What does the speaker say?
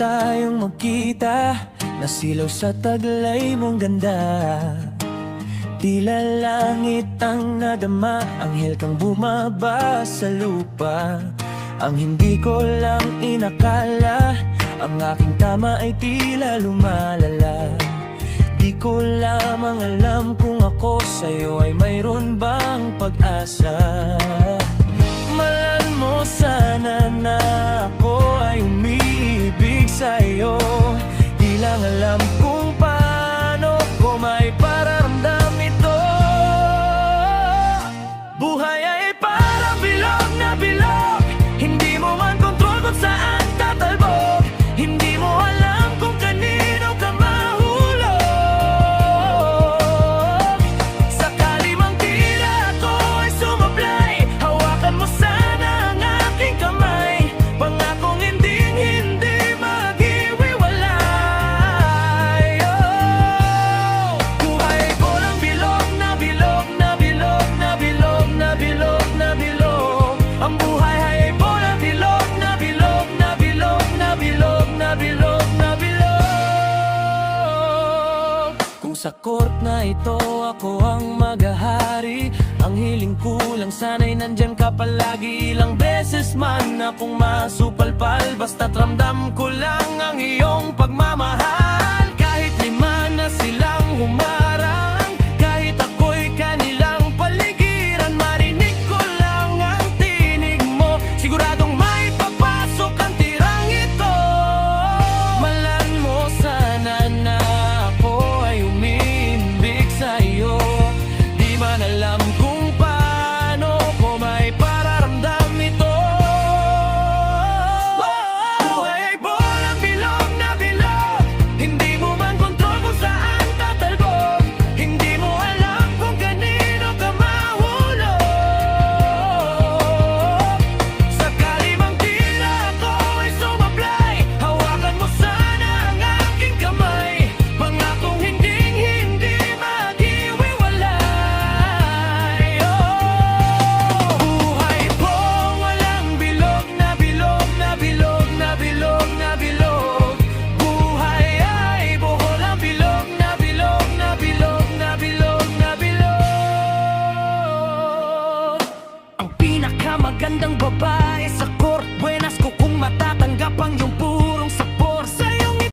tayong magkita, nasilaw sa taglay mong ganda. Tila langit ang nadama, anghel kang bumaba sa lupa. Ang hindi ko lang inakala, ang aking tama ay tila lumalala. Di ko lamang alam kung ako sa'yo ay mayroon bang pag-asa. Mahal mo sana na ako ay umiibig sa'yo. Di lang alam kung paano ko may pararamdam ito. Buhay ay parang bilog na bilog, hindi mo man kontrol kung saan tatalbog. Hindi mo alam kung kanino ka mahulog. Sakali mang tila ako ay sumablay, hawakan mo sana ang aking kamay. Pangakong hindi maghiwalay. Oh, buhay ko lang bilog na bilog na bilog na bilog na bilog na bilog. Ang buhay ay bolang bilog na bilog na bilog na bilog na bilog na bilog. Kung sa court na ito ako ang maghahari, ang hiling ko lang sana'y nandyan ka palagi. Ilang beses man akong masupalpal, basta't ramdam ko lang ang iyong